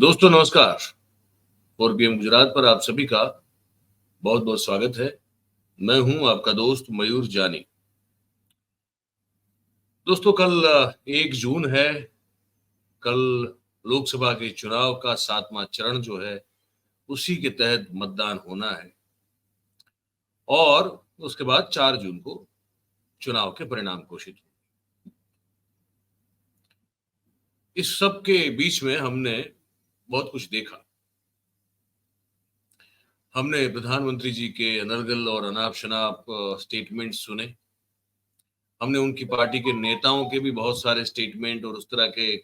दोस्तों नमस्कार। 4 PM गुजरात पर आप सभी का बहुत बहुत स्वागत है। मैं हूं आपका दोस्त मयूर जानी। दोस्तों कल 1 जून है। कल लोकसभा के चुनाव का 7वां चरण जो है उसी के तहत मतदान होना है और उसके बाद 4 जून को चुनाव के परिणाम घोषित होंगे। इस सब के बीच में हमने बहुत कुछ देखा। हमने प्रधानमंत्री जी के अनर्गल और अनाप शनाप स्टेटमेंट सुने। हमने उनकी पार्टी के नेताओं के भी बहुत सारे स्टेटमेंट और उस तरह के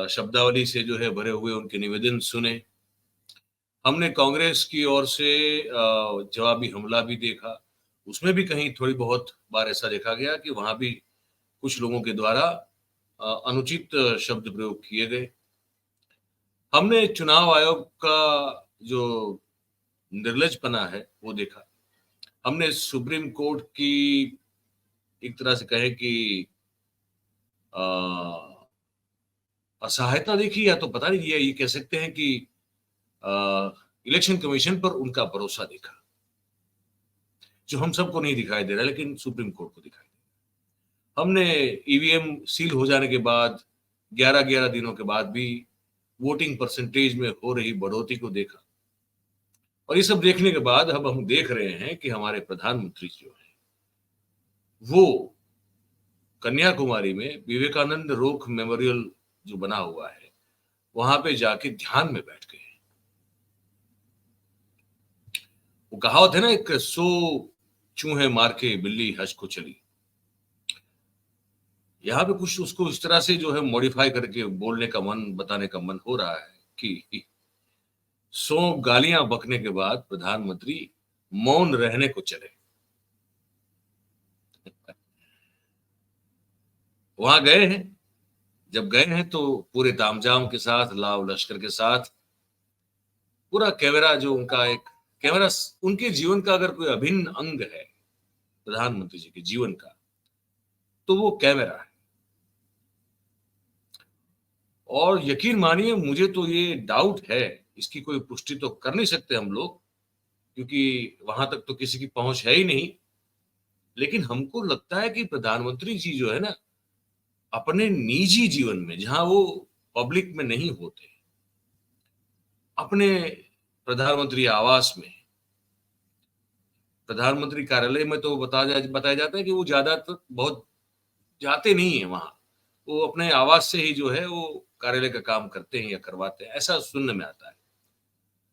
शब्दावली से जो है भरे हुए उनके निवेदन सुने। हमने कांग्रेस की ओर से जवाबी हमला भी देखा। उसमें भी कहीं थोड़ी बहुत बार ऐसा देखा गया कि वहां भी कुछ लोगों के द्वारा अनुचित शब्द प्रयोग किए गए। हमने चुनाव आयोग का जो निर्लजपना है वो देखा। हमने सुप्रीम कोर्ट की एक तरह से कहे कि असहायता देखी, या तो पता नहीं, ये कह सकते हैं कि इलेक्शन कमीशन पर उनका भरोसा देखा, जो हम सबको नहीं दिखाई दे रहा लेकिन सुप्रीम कोर्ट को दिखाई दे रहा। हमने ईवीएम सील हो जाने के बाद 11-11 दिनों के बाद भी वोटिंग परसेंटेज में हो रही बढ़ोतरी को देखा। और ये सब देखने के बाद अब हम देख रहे हैं कि हमारे प्रधानमंत्री जो है वो कन्याकुमारी में विवेकानंद रोक मेमोरियल जो बना हुआ है वहां पे जाके ध्यान में बैठ गए। वो कहावत है ना, एक सो चूहे मार के बिल्ली हज को चली। यहाँ पे कुछ उसको इस तरह से जो है मॉडिफाई करके बोलने का मन, बताने का मन हो रहा है कि 100 गालियां बकने के बाद प्रधानमंत्री मौन रहने को चले। वहां गए हैं, जब गए हैं तो पूरे तामझाम के साथ, लाव लश्कर के साथ, पूरा कैमरा जो उनका एक कैमरा, उनके जीवन का अगर कोई अभिन्न अंग है प्रधानमंत्री जी के जीवन का तो वो कैमरा है। और यकीन मानिए, मुझे तो ये डाउट है, इसकी कोई पुष्टि तो कर नहीं सकते हम लोग क्योंकि वहां तक तो किसी की पहुंच है ही नहीं, लेकिन हमको लगता है कि प्रधानमंत्री जी जो है ना, अपने निजी जीवन में जहां वो पब्लिक में नहीं होते, अपने प्रधानमंत्री आवास में, प्रधानमंत्री कार्यालय में तो बताया जाता है कि वो ज्यादातर बहुत जाते नहीं है वहां। वो अपने आवास से ही जो है वो कार्यालय का काम करते हैं या करवाते हैं, ऐसा सुनने में आता है।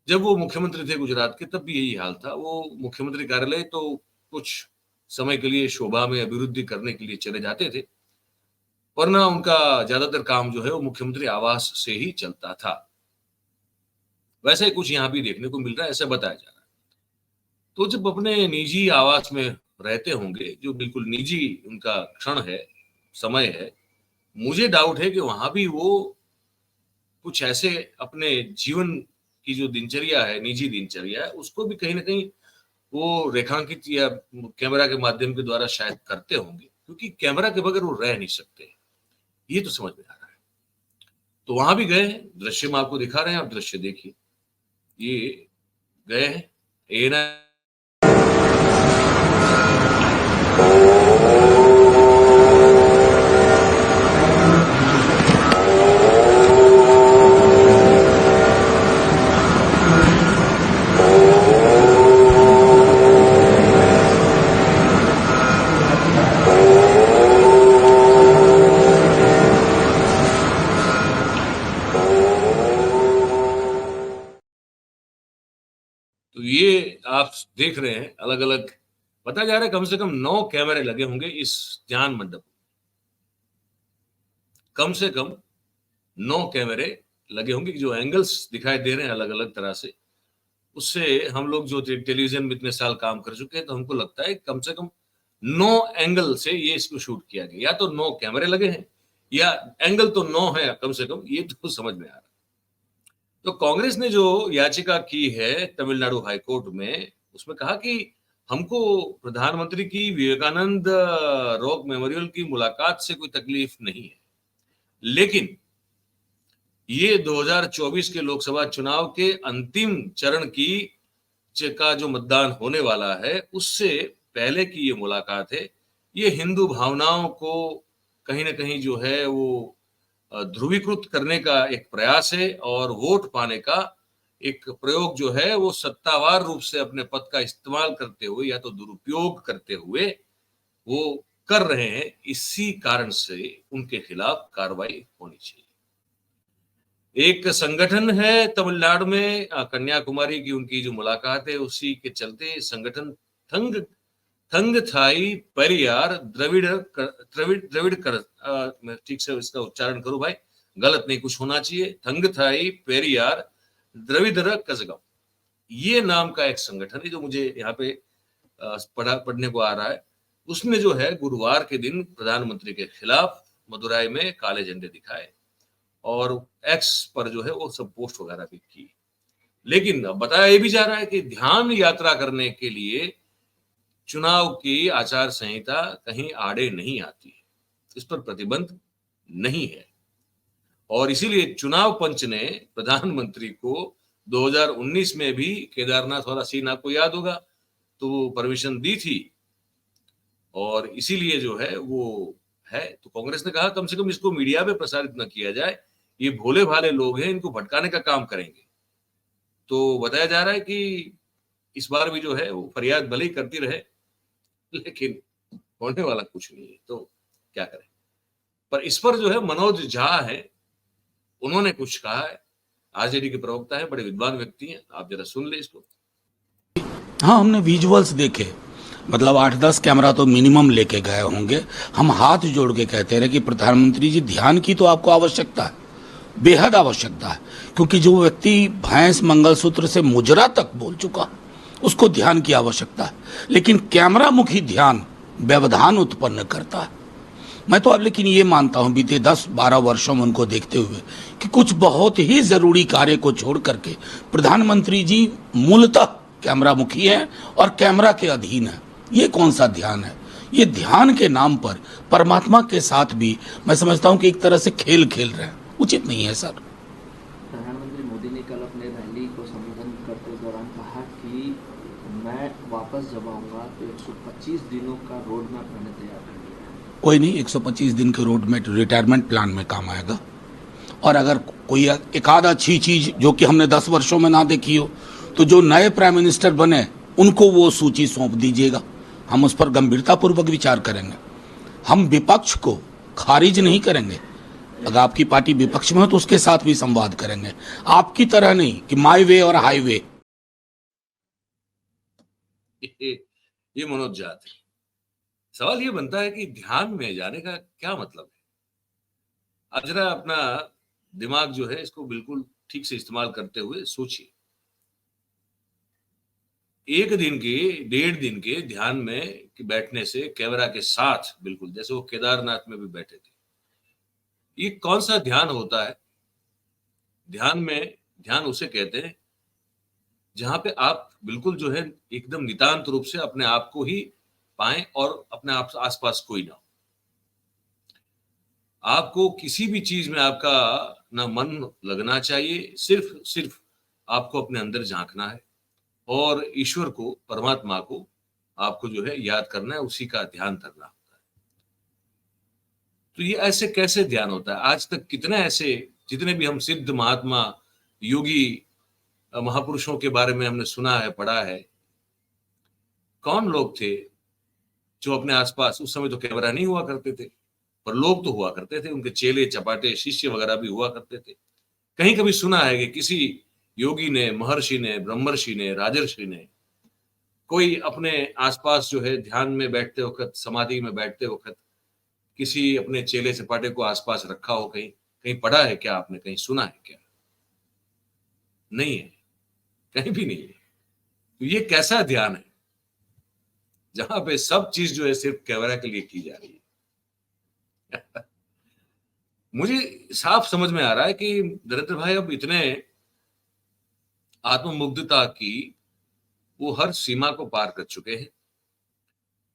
जब वो मुख्यमंत्री थे गुजरात के तब भी यही हाल था। वो मुख्यमंत्री कार्यालय तो कुछ समय के लिए शोभा में अभिवृद्धि करने के लिए चले जाते थे, वरना उनका ज्यादातर काम जो है वो मुख्यमंत्री आवास से ही चलता था। वैसे ही कुछ यहाँ भी देखने को मिल रहा है, ऐसा बताया जा रहा है। तो जब अपने निजी आवास में रहते होंगे, जो बिल्कुल निजी उनका क्षण है, समय है, मुझे डाउट है कि वहां भी वो कुछ ऐसे अपने जीवन की जो दिनचर्या है, निजी दिनचर्या है, उसको भी कहीं ना कहीं वो रेखांकित या कैमरा के माध्यम के द्वारा शायद करते होंगे, क्योंकि कैमरा के बगैर वो रह नहीं सकते। ये तो समझ में आ रहा है। तो वहां भी गए हैं, दृश्य में आपको दिखा रहे हैं, आप दृश्य देखिए। ये गए हैं एएनआई। तो ये आप देख रहे हैं अलग अलग, बताया जा रहा है कम से कम 9 कैमरे लगे होंगे इस ज्ञान मंडप में। कम से कम 9 कैमरे लगे होंगे, जो एंगल्स दिखाई दे रहे हैं अलग अलग तरह से। उससे हम लोग जो टेलीविजन में इतने साल काम कर चुके हैं, तो हमको लगता है कम से कम 9 एंगल से ये इसको शूट किया गया। या तो 9 कैमरे लगे हैं या एंगल तो 9 है कम से कम, ये तो समझ में आ रहा है। तो कांग्रेस ने जो याचिका की है तमिलनाडु हाईकोर्ट में, उसमें कहा कि हमको प्रधानमंत्री की विवेकानंद रॉक मेमोरियल की मुलाकात से कोई तकलीफ नहीं है, लेकिन ये 2024 के लोकसभा चुनाव के अंतिम चरण का जो मतदान होने वाला है, उससे पहले की ये मुलाकात है। ये हिंदू भावनाओं को कहीं न कहीं जो है वो ध्रुवीकृत करने का एक प्रयास है और वोट पाने का एक प्रयोग जो है वो सत्तावार रूप से अपने पद का इस्तेमाल करते हुए या तो दुरुपयोग करते हुए वो कर रहे हैं। इसी कारण से उनके खिलाफ कार्रवाई होनी चाहिए। एक संगठन है तमिलनाडु में कन्याकुमारी की उनकी जो मुलाकात है उसी के चलते संगठन थंग थंगथाई पेरियार द्रविड़ मैं ठीक से इसका उच्चारण करूं भाई, गलत नहीं कुछ होना चाहिए। थंगथाई पेरियार द्रविड़ कजगम, ये नाम का एक संगठन है जो मुझे यहाँ पे पढ़ने को आ रहा है। उसने जो है गुरुवार के दिन प्रधानमंत्री के खिलाफ मदुराई में काले झंडे दिखाए और एक्स पर जो है वो सब पोस्ट वगैरह भी की। लेकिन बताया ये भी जा रहा है कि ध्यान यात्रा करने के लिए चुनाव की आचार संहिता कहीं आड़े नहीं आती है, इस पर प्रतिबंध नहीं है। और इसीलिए चुनाव पंच ने प्रधानमंत्री को 2019 में भी केदारनाथ वाला सीन आपको याद होगा, तो वो परमिशन दी थी और इसीलिए जो है वो है। तो कांग्रेस ने कहा कम से कम इसको मीडिया में प्रसारित न किया जाए, ये भोले भाले लोग हैं, इनको भटकाने का काम करेंगे। तो बताया जा रहा है कि इस बार भी जो है वो फरियाद भले ही करती रहे लेकिन होने वाला कुछ नहीं है, तो क्या करें। पर इस पर जो है मनोज झा है, उन्होंने कुछ कहा है। आरजेडी के प्रवक्ता है, बड़े विद्वान व्यक्ति हैं, आप जरा सुन ले इसको। हाँ, हमने विजुअल्स देखे, मतलब 8-10 कैमरा तो मिनिमम लेके गए होंगे। हम हाथ जोड़ के कहते रहे कि प्रधानमंत्री जी ध्यान की तो आपको आवश्यकता है, बेहद आवश्यकता है, क्योंकि जो व्यक्ति भैंस मंगलसूत्र से मुजरा तक बोल चुका उसको ध्यान की आवश्यकता है, लेकिन कैमरा मुखी ध्यान व्यवधान उत्पन्न करता है। मैं तो अब लेकिन ये मानता हूं बीते 10-12 वर्षों में उनको देखते हुए कि कुछ बहुत ही जरूरी कार्य को छोड़ करके प्रधानमंत्री जी मूलतः कैमरा मुखी है और कैमरा के अधीन है। ये कौन सा ध्यान है? ये ध्यान के नाम पर परमात्मा के साथ भी मैं समझता हूं कि एक तरह से खेल खेल रहे हैं, उचित नहीं है सर। प्रधानमंत्री मोदी ने कल अपने रैली को संबोधन करते दौरान कहा कि मैं वापस जब आऊंगा तो 125 दिनों का रोड मैप मैंने तैयार कर लिया है। कोई नहीं, 125 दिन के रोड मैप रिटायरमेंट प्लान में काम आएगा। और अगर कोई एक आध अच्छी चीज जो कि हमने 10 वर्षों में ना देखी हो तो जो नए प्राइम मिनिस्टर बने उनको वो सूची सौंप दीजिएगा, हम उस पर गंभीरता पूर्वक विचार करेंगे। हम विपक्ष को खारिज नहीं करेंगे, अगर आपकी पार्टी विपक्ष में हो तो उसके साथ भी संवाद करेंगे, आपकी तरह नहीं कि माई वे और हाईवे। ये मनोज झा थे। सवाल ये बनता है कि ध्यान में जाने का क्या मतलब है। अब जरा अपना दिमाग जो है इसको बिल्कुल ठीक से इस्तेमाल करते हुए सोचिए। एक दिन के 1.5 दिन के ध्यान में बैठने से कैमरा के साथ, बिल्कुल जैसे वो केदारनाथ में भी बैठे थे, ये कौन सा ध्यान होता है? ध्यान उसे कहते हैं जहां पे आप बिल्कुल जो है एकदम नितांत रूप से अपने आप को ही पाएं और अपने आप आसपास कोई ना हो। आपको किसी भी चीज में आपका ना मन लगना चाहिए, सिर्फ आपको अपने अंदर झांकना है और ईश्वर को, परमात्मा को आपको जो है याद करना है, उसी का ध्यान करना होता है। तो ये ऐसे कैसे ध्यान होता है? आज तक कितने ऐसे, जितने भी हम सिद्ध महात्मा योगी महापुरुषों के बारे में हमने सुना है, पढ़ा है, कौन लोग थे जो अपने आसपास, उस समय तो कैमरा नहीं हुआ करते थे पर लोग तो हुआ करते थे, उनके चेले चपाटे शिष्य वगैरह भी हुआ करते थे। कहीं कभी सुना है कि किसी योगी ने, महर्षि ने, ब्रह्मर्षि ने, राजर्षि ने कोई अपने आसपास जो है ध्यान में बैठते वक्त, समाधि में बैठते वक्त किसी अपने चेले चपाटे को आसपास रखा हो? कहीं कहीं पढ़ा है क्या आपने? कहीं सुना है क्या? नहीं है, कहीं भी नहीं है। तो ये कैसा ध्यान है जहां पे सब चीज जो है सिर्फ कैमरा के लिए की जा रही है? मुझे साफ समझ में आ रहा है कि नरेंद्र भाई अब इतने आत्ममुग्धता की वो हर सीमा को पार कर चुके हैं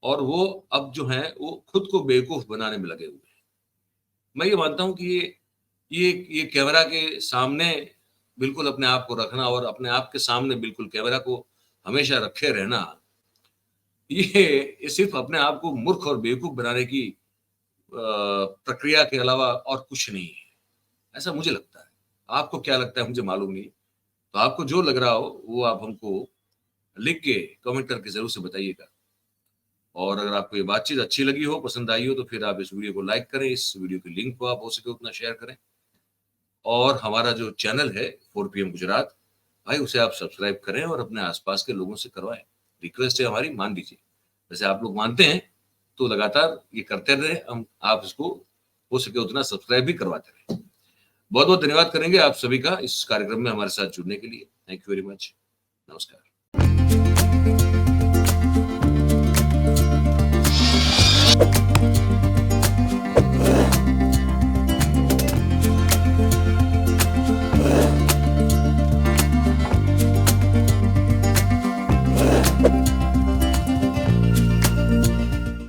और वो अब जो है वो खुद को बेवकूफ बनाने में लगे हुए हैं। मैं ये मानता हूं कि ये ये कैमरा के सामने बिल्कुल अपने आप को रखना और अपने आप के सामने बिल्कुल कैमरा को हमेशा रखे रहना, ये सिर्फ अपने आप को मूर्ख और बेवकूफ बनाने की प्रक्रिया के अलावा और कुछ नहीं है, ऐसा मुझे लगता है। आपको क्या लगता है मुझे मालूम नहीं। तो आपको जो लग रहा हो वो आप हमको लिख के कमेंट करके जरूर से बताइएगा। और अगर आपको ये बातचीत अच्छी लगी हो, पसंद आई हो, तो फिर आप इस वीडियो को लाइक करें, इस वीडियो के लिंक को आप हो सके उतना शेयर करें। और हमारा जो चैनल है 4 PM गुजरात, भाई उसे आप सब्सक्राइब करें और अपने आसपास के लोगों से करवाएं। रिक्वेस्ट है हमारी, मान लीजिए। वैसे आप लोग मानते हैं तो लगातार ये करते रहे, हम आप इसको हो सके उतना सब्सक्राइब भी करवाते रहे। बहुत बहुत धन्यवाद करेंगे आप सभी का इस कार्यक्रम में हमारे साथ जुड़ने के लिए। Thank you very much. नमस्कार।